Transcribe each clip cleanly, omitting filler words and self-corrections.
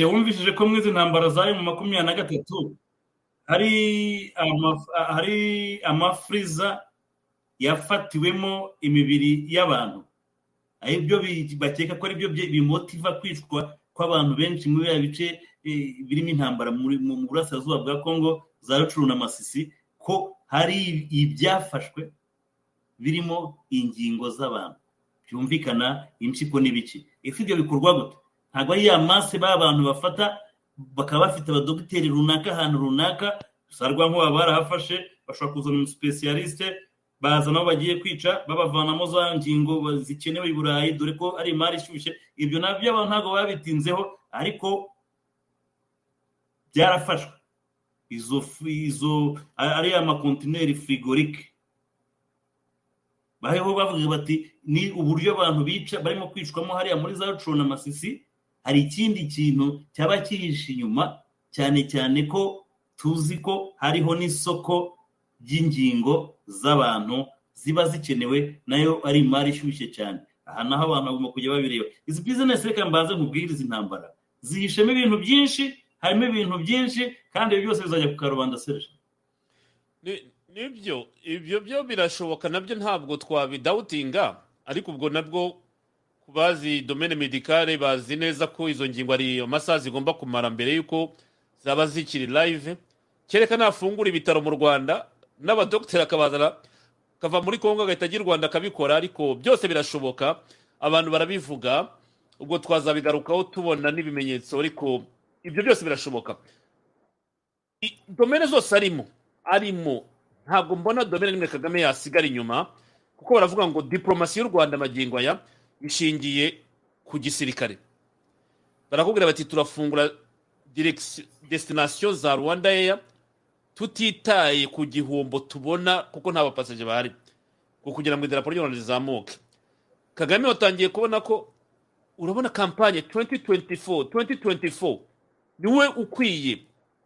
wumvishije ko mwizi ntambara zayo mu 23 hari amafriza yafatiwemo imibiri y'abantu, ibyo bakeka ko ari byo bimotiva kwicwa kw'abantu benshi muri ya bice birimo intambara mu burasirazuba bwa Kongo za Rucuru na Masisi, ko hari ibyafashwe birimo ingingo z'abantu, byumvikana impyiko n'ibiki. Ibyo bikorwa gute? Ntabwo ari ya masse b'abantu bafata bakaba bafite abadogiteri runaka ahantu runaka, sarwa nko barahafashe bashobora kuzana umuspecialiste baza nabo bagiye kwica babavanamo za ngingo zikenewe i Burayi, dore ko ari imari ishyushye. Ibyo nabyo abantu ntabwo babitinzeho, ariko byarafashwe. Izo ari amakontineri frigorique baheho bavuga bati ni uburyo abantu bica barimo kwicwamo hariya muri za Rucuru na Masisi. Hari ikindi kintu cyaba kihishe inyuma, cyane cyane ko tuzi ko hariho n'isoko ry'ingingo z'abantu ziba zikenewe, nayo ari imari ishyushye cyane. Aha naho abantu bagomba kujya babireba. Izi business reka mbanze nkubwire, izi ntambara zihishemo ibintu byinshi, harimo ibintu byinshi, kandi ibyo byose bizajya ku karubanda Serge. Ibyo byo birashoboka, nabyo ntabwo twabidoutinga, ariko ubwo nabwo kubazi domaine medicale bazi neza ko izo ngingo ari amasaha zigomba kumara mbere yuko zaba zikiri live. Kereka nafungura ibitaro mu Rwanda n'abadokiteri akabazana kava muri Kongo agahita agira Rwanda akabikora, ariko byose birashoboka, abantu barabivuga, ubwo twazabigarukaho tubona n'ibimenyetso, ariko ibyo byose birashoboka. Domaine zose arimo ntabwo mbona domaine nimwe Kagame yasigara inyuma, kuko baravuga ngo diplomasi y'u Rwanda magingo aya ishingiye ku gisirikare. Barakubwira bati turafungura destination za Rwanda Air tutitaye ku gihombo tubona, kuko nta bapasaje bahari kugira ngo idarapo ry'u Rwanda rizamuke. Kagame watangiye kubona ko, urabona kampanye 2024 niwe ukwiye.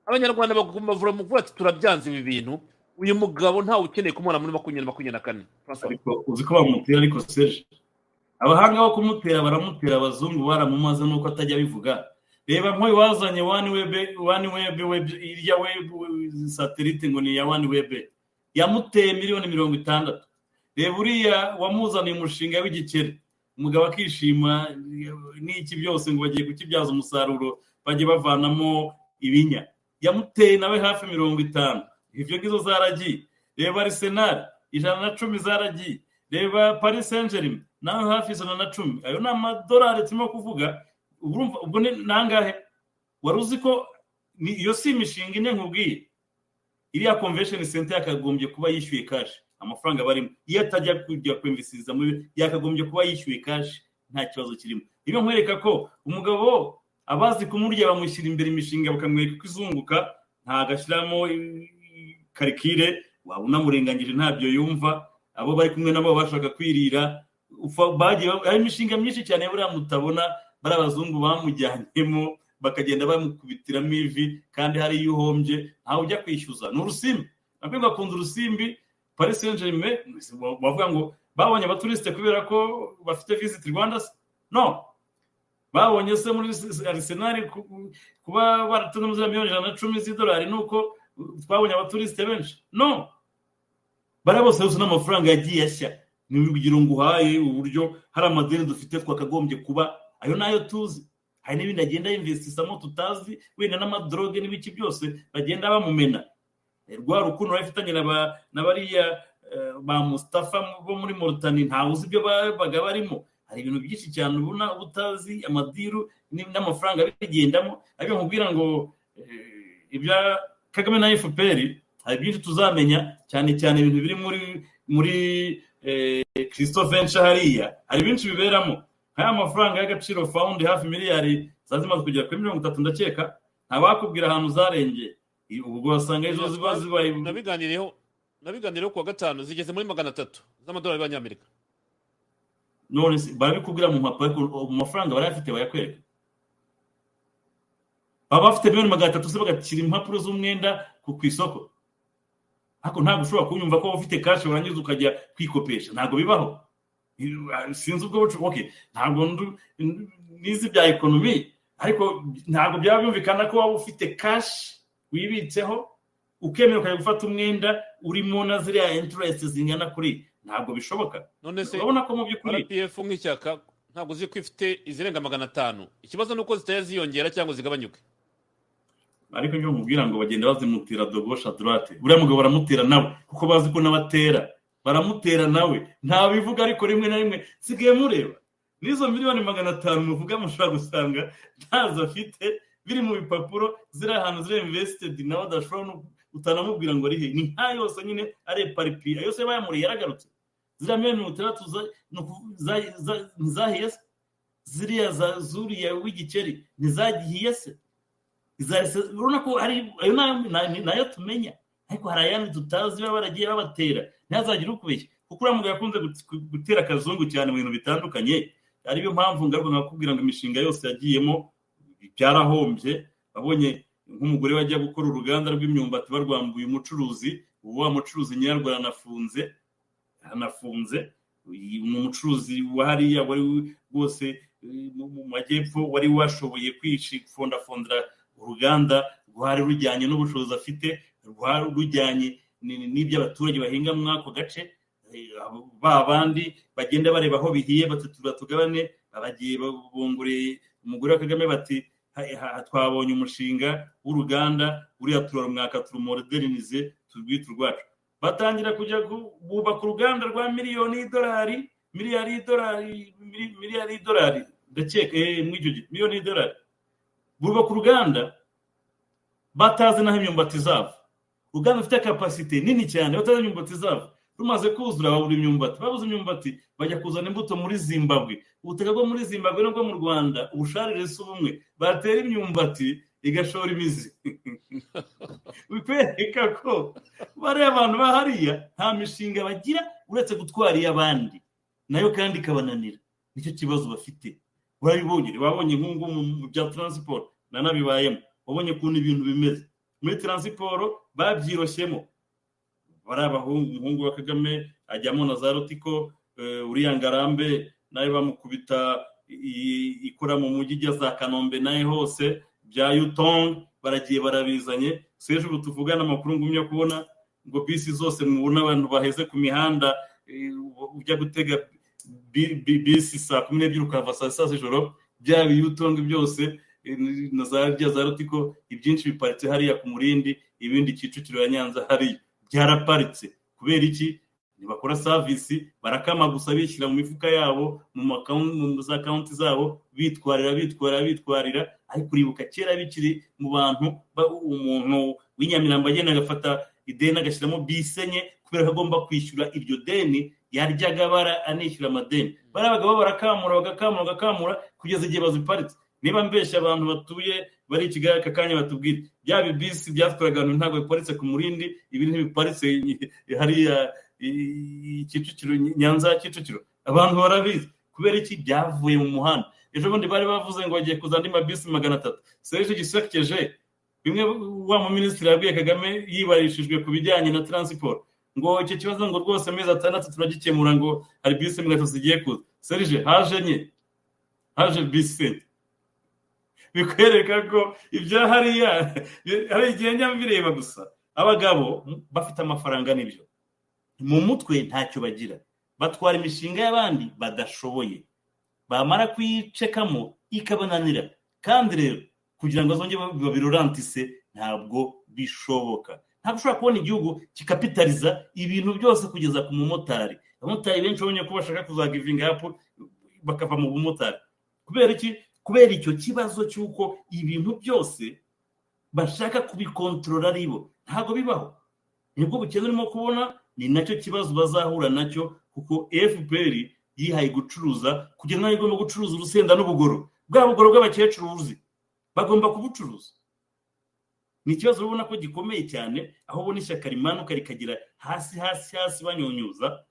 Abanyarwanda bagomba kuvuga ati turabyanze ibi bintu, uyu mugabo ntawe ukeneye kumubona muri 2024. Ariko uzi ko bamutera, ariko Serge abahanga bo kumutera baramutera, abazungu baramumaze nuko atajya bivuga. Reba nk'uyu wazanye OneWeb irya web satellite ngo ni ya OneWeb, yamuteye $60,000,000. Reba uriya wamuzaniye umushinga w'igikere, umugabo akishima n'iki byose ngo bagiye kukibyaza umusaruro, bagiye bavanamo ibinya, yamuteye nawe hafi 50. Ivyo ngizo zaragiye. Reba Arsenal 110 zaragiye. Reba Paris Saint-Germain nawe hafi 110. Ayo na $1 turimo kuvuga. Ubwo ni nangahe? Waruzi ko iyo si imishinga ine nkubwiye, iriya convention center yakagombye kuba yishyuye cash amafaranga barimo, iyo atajya kujya kwinvestiza muri yakagombye kuba yishyuye cash, nta kibazo kirimo. Ibyo nkwereka ko umugabo abazi kumurya bamushyira imbere imishinga bakamwereka ko izunguka, nta gashyiramo karikire, waba unamurengangije ntabyo yumva. Abo bari kumwe nabo bashaka kwirira, bagiye hari imishinga myinshi cyane buriya mutabona, bari abazungu bamujyanyemo bakagenda bamukubitiramo ivi, kandi hari yuhombye ntawe ujya kwishyuza. Ni urusimbi, nabwo bakunda urusimbi. Paris Saint-Germain bavuga ngo babonye abaturiste kubera ko bafite visit Rwanda. No, babonye se muri Arsenal kuba baratunze $110,000 nuko twabonye abaturiste benshi. No, bara bose bose n'amafaranga yagiye ashya. Ni urugero nguhaye uburyo hari amadeni dufite twakagombye kuba ayo nayo tuzi. Hari n'ibindi agenda investisamo tutazi, wenda n'amadroge n'ibiki byose bagenda bamumena. Rwa rukundo bafitanye na bariya ba Mustafa bo muri Mauritania, ntawe uzi ibyo babaga barimo. Hari ibintu byinshi cyane ubona ubutazi, amadiru n'amafaranga bigendamo. Ariko nkubwira ngo ibya Kagame na FPR hari byinshi tuzamenya, cyane cyane ibintu biri muri Christophe Nshahariya, hari byinshi biberamo. Haya mafaranga y'agaciro found hafi miliyari zazimaze kugera kuri 30, ndakeka ntabakubwira ahantu zarengeye. Ubwo wasanga ejo zibaye nabiganireho kuwa gatanu zigeze muri $300 z'amadolari y'Amerika. None barabikubwira mu mpapuro, mu mafaranga barayafite bayakwereka. Baba bafite $300 se bagatira impapuro z'umwenda ku isoko. Ako ntabwo ushobora kunyumva ko ufite cash warangiza ukajya kwikopesha, ntabwo bibaho. Sinzi ubwo okay, ntabwo nizi bya economy, ariko ntabwo byaba byumvikana ko waba ufite cash wibitseho ukemera ukajya gufata umwenda urimo na ziriya interest zingana kuri, ntabwo bishoboka. none se urabona ko mu by'ukuri RPF nk'ishyaka ntabwo uzi ko ifite izirenga 500, ikibazo ni uko zitaya ziyongera cyangwa zigabanyuke. ariko njye mubwira ngo bagenda bazimutira de gauche à droite, buriya mugabo baramutera nawe kuko bazi ko n'abatera baramutera nawe ntabivuga, ariko rimwe na rimwe sigaye mureba n'izo miliyoni 500 muvuga mushobora gusanga ntazo afite, biri mu bipapuro ziri ahantu ziri invested nawe adashobora utanamubwira ngo arihe, ni nka yose nyine ari paripi yose bayamuriye yaragarutse. Ziriya miliyoni 600 ntizahiye se, ziriya zuriya w'igiceri ntizagihiye se, urabona ko ari ayo nayo tumenya, ariko hari ayandi tutazi baba baragiye babatera, ntihazagire ukubeshya kuko uriya mugabo yakunze gutera akazungu cyane mu bintu bitandukanye. Ariyo mpamvu ngaruka nkakubwira ngo imishinga yose yagiyemo byarahombye. Babonye nk'umugore wajya gukora uruganda rw'imyumbati barwambuye umucuruzi, ubu wa mucuruzi nyarwanda anafunze ni umucuruzi wa hariya wari rwose mu majyepfo wari washoboye kwishifondafondera uruganda rwari rujyanye n'ubushobozi afite, rwari rujyanye n'iby'abaturage bahinga muri ako gace. Ba bandi bagenda bareba aho bihiye batutura tugabane, abagiye bongoreye umugore wa Kagame bati twabonye umushinga w'uruganda uriya turarumwaka turumodernize turwita urwacu. Batangira kujya bubaka uruganda rwa miliyari y'idolari ndakeka mw'icyo gihe miliyoni y'idolari bubaka uruganda batazi naho imyumbati zava. Uruganda rufite kapasite nini cyane batazi imyumbati zava, rumaze kuzura babura imyumbati, babuze imyumbati bajya kuzana imbuto muri Zimbabwe. Ubutaka bwo muri Zimbabwe nubwo mu Rwanda ubusharire si ubumwe, batera imyumbati igashora imizi. Bikwereka ko bariya abantu bahariya nta mishinga bagira uretse gutwara iy'abandi, nayo kandi ikabananira. Nicyo kibazo bafite. Wabonye nk'ungu mu bya transport nanabibayemo, wabonye ukuntu ibintu bimeze muri transport babyiroshyemo. Bari umuhungu wa Kagame ajyamo na za Rotiko, uriya Ngarambe nawe bamukubita ikora mu mujyi ijya za Kanombe naye hose bya Yutong baragiye barabizanye. Seje ubu tuvugana amakuru ngumye kubona ngo bisi zose mubona abantu baheze ku mihanda, ujya gutega bisi saa 12 ukava saa 6 z'ijoro, bya Yutong byose na za Rotiko ibyinshi biparitse hariya ku Murindi, ibindi Kicukiro ya Nyanza hariya byaraparitse. Kubera iki? Ntibakora service, barakama gusa bishyira mu mifuka yabo mu za account zabo, bitwarira. Ariko uribuka kera bikiri mu bantu umuntu w'Inyamirambo agenda agafata ideni agashyiramo bisenye kubera ko agomba kwishyura iryo deni yaryaga anishyura amadeni. Barabagabo bagakamura kugeza igihe baziparitse. Niba mbeshya abantu batuye bari i Kigali aka kanya batubwire bya bisi byatwaraga abantu ntabwo biparitse ku Murindi, ibi ntibiparitse hariya Kicukiro Nyanza Kicukiro. Abantu barabizi kubera iki? Byavuye mu muhanda. Ejo bundi bari bavuze ngo bagiye kuza andi mabisi 300. Serge gisekeje bimwe wa mu minisitiri yabwiye Kagame yibarishijwe ku bijyanye na transport ngo icyo kibazo ngo rwose amezi 6 turagikemura, ngo hari bisi 300 zigiye kuza. Serge haje bisi. Bikwereka ko ibya hariya hari igihe nyambireba gusa abagabo bafite amafaranga n'ibyo mu mutwe ntacyo bagira, batwara imishinga y'abandi badashoboye, bamara kuyicekamo ikabananira. Kandi rero kugira ngo azongere babirorantise ntabwo bishoboka. Ntabwo ushobora kubona igihugu kikapitaliza ibintu byose kugeza ku mumotari. Abamotari benshi babonye ko bashaka kuzagivinga up bakava mu bumotari. Kubera iki? Kubera icyo kibazo cy'uko ibintu byose bashaka kubikontorora aribo. Ntabwo bibaho. Nibwo bukene urimo kubona, ni nacyo kibazo bazahura nacyo, kuko FPR yihaye gucuruza kugira ngo igomba gucuruza urusenda n'ubugoro. Bwa bugoro bw'abakecuru uzi bagomba kubucuruza. Ni ikibazo ubona ko gikomeye cyane, aho ubona ishyaka rimanuka rikagira hasi banyonyuza,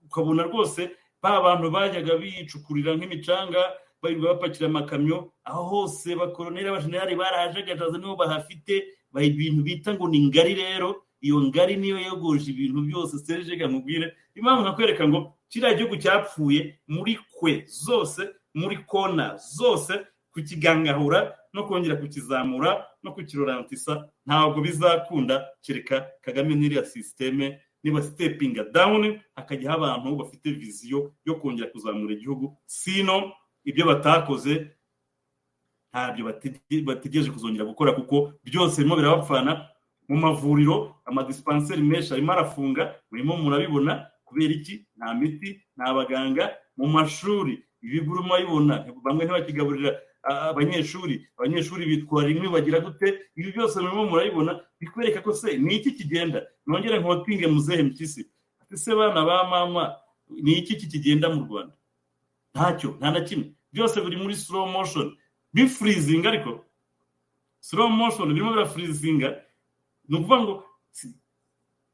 ukabona rwose ba bantu bajyaga bicukurira nk'imicanga bayirirwa bapakira amakamyo, aho hose bakoronera abajenerali barahajagajaza nibo bahafite ibintu bita ngo ni ngari. Rero iyo ngari niyo yogoje ibintu byose. Serge gamubwire impamvu nakwereka ngo kiriya gihugu cyapfuye muri kwe zose, muri kona zose, kukigangahura no kongera kukizamura no kukirorantisa ntabwo bizakunda, kereka Kagame n'iriya systeme niba stepping down hakajyaho abantu bafite viziyo yo kongera kuzamura igihugu, sino ibyo batakoze ntabyo bategereje kuzongera gukora, kuko byose birimo birabapfana. Mu mavuriro amadispenseri menshi arimo arafunga, murimo murabibona. Kubera iki? Nta miti, nta baganga. Mu mashuri ibigo urimo ayibona, bamwe ntibakigaburira abanyeshuri bitwara inkwi bagira gute. Ibi byose murimo murabibona, bikwereka ko se ni iki kigenda. Nongere nkopinge muzehe Mpyisi ati se bana ba mama, ni iki kigenda mu Rwanda? Ntacyo, nta na kimwe. Byose biri muri slow motion, bifreezing. Ariko slow motion birimo birafreezinga, ni ukuvuga ngo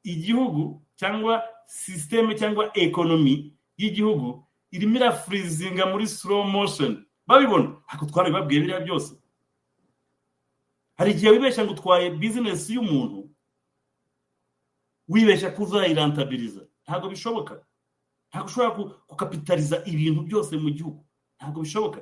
igihugu cyangwa systeme cyangwa economy y'igihugu irimo irafreezinga muri slow motion. Babibona ako twari babwiye biriya byose. Hari igihe wibeshya ngo utwaye business y'umuntu, wibeshya kuzayirantabiliza. Ntabwo bishoboka. Ntabwo ushobora kukapitaliza ibintu byose mu gihugu, ntabwo bishoboka.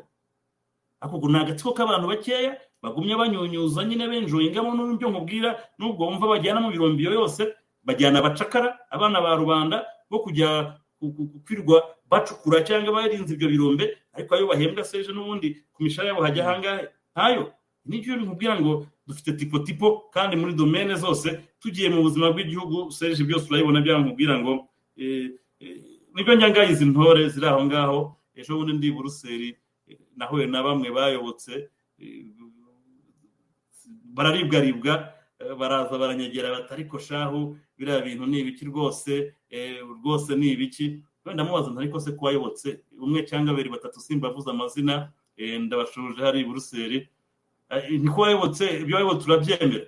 Ako ni agatsiko k'abantu bakeya bagumye banyunyuza nyine benjoyingamo. N'ibyo nkubwira, nubwo wumva bajyana mu birombiyo yose, bajyana abacakara, abana ba rubanda bo kujya kwirwa bacukura cyangwa barinze ibyo birombe, ariko ayo bahembwa seje n'ubundi ku mishahara yabo hajya hangahe ntayo. Nicyo nkubwira ngo dufite tipo kandi muri domaine zose. Tugiye mu buzima bw'igihugu seje byose urayibona. Byamubwira ngo nibyo nyangayiza intore ziri aho ngaho. Ejo bundi ndi Buruseli nahuye na bamwe bayobotse, bararibwa baraza baranyegera batariko shahu biriya bintu ni ibiki rwose ni ibiki. Ndamubaza ntariko se kwayobotse umwe cyangwa babiri batatu, simbavuza amazina, ndabashuje hari Buruseli. Niko wayobotse, ibyo wayobotse turabyemera.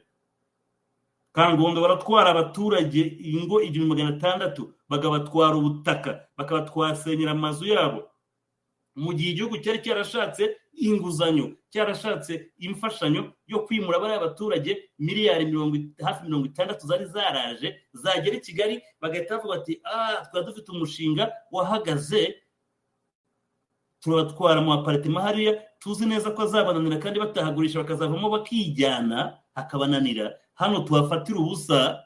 Kangondo baratwara abaturage ingo 1600, bagabatwara ubutaka, bakabatwasenyera amazu yabo, mu gihe igihugu cyari cyarashatse inguzanyo, cyarashatse imfashanyo yo kwimura bari abaturage miliyari hafi 60 zari zaraje zagera i Kigali. Bagahita bavuga ati twari dufite umushinga wahagaze, turabatwara mu apartment hariya, tuzi neza ko azabananira kandi batahagurisha bakazavamo bakijyana, akabananira. Hano tuhafatira ubusa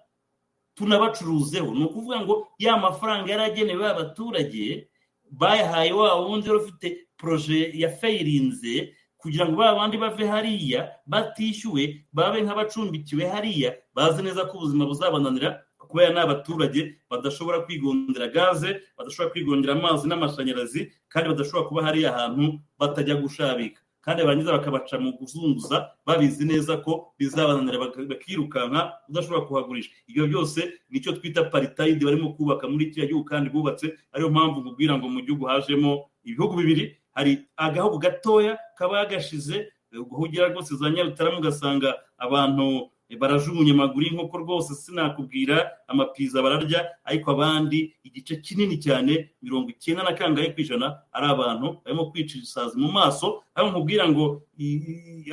tunabacuruzeho. Ni ukuvuga ngo ya mafaranga yaragenewe abaturage bayahaye wa wundi ufite projet ya fairinze, kugira ngo babandi bave hariya batishyuwe, babe nk'abacumbikiwe hariya, bazi neza ko ubuzima buzabananira, kuba n'abaturage badashobora kwigondera gaze, badashobora kwigondera amazi n'amashanyarazi, kandi badashobora kuba hariya ahantu batajya gushabika, kandi barangiza bakabaca mu kuzunguza babizi neza ko bizabananira, bakirukanka udashobora kuhagurisha. Ibyo byose nicyo twita apartheid barimo kubaka muri iki gihugu kandi bubatse. Ariyo mpamvu nkubwira ngo mu gihugu hajemo ibihugu bibiri. Hari agahugu gatoya kaba gashize, guhugira rwose za Nyarutarama ugasanga abantu barajumunye amaguru y'inkoko rwose, sinakubwira amapiza bararya, ariko abandi igice kinini cyane 90% ari abantu barimo kwica isazi mu maso. Aho nkubwira ngo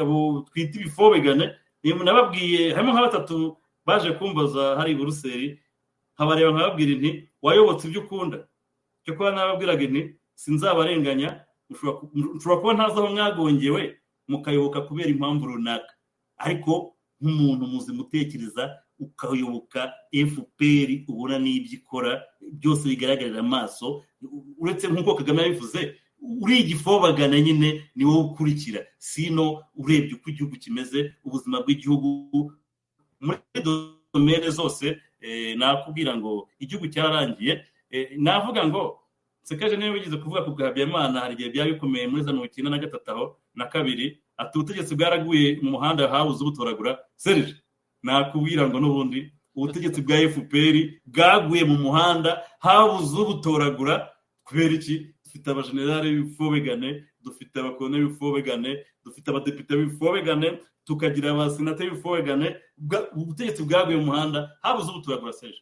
abo twita ibifobegane, nababwiye harimo nka batatu baje kumbaza hari Buruseli, habareba nkababwira nti wayobotse ibyo ukunda. Cyo kuba nababwiraga nti sinzabarenganya, ushobora kuba ntazi aho mwagongewe mukayoboka kubera impamvu runaka, ariko nk'umuntu muzi mutekereza ukayoboka FPR ubona n'ibyo ikora byose bigaragarira amaso. Uretse nk'uko Kagame yabivuze, uri igifobagana nyine ni wowe ukurikira, sino urebye uko igihugu kimeze, ubuzima bw'igihugu muri domaine zose. Nakubwira ngo igihugu cyararangiye. Navuga ngo sekaje niyo bigize kuvuga ku Habyarimana, hari igihe byari bikomeye muri za 1993 aho na kabiri, ati ubutegetsi bwaraguye mu muhanda habuze ubutoragura. Serge, nakubwira ngo n'ubundi ubutegetsi bwa FPR bwaguye mu muhanda habuze ubutoragura. Kubera iki? Dufite abajenerali b'ifobegane, dufite abakoloneli b'ifobegane, dufite abadepite b'ifobegane, tukagira abasenateri b'ifobegane. Ubutegetsi bwaguye mu muhanda habuze ubutoragura. Serge,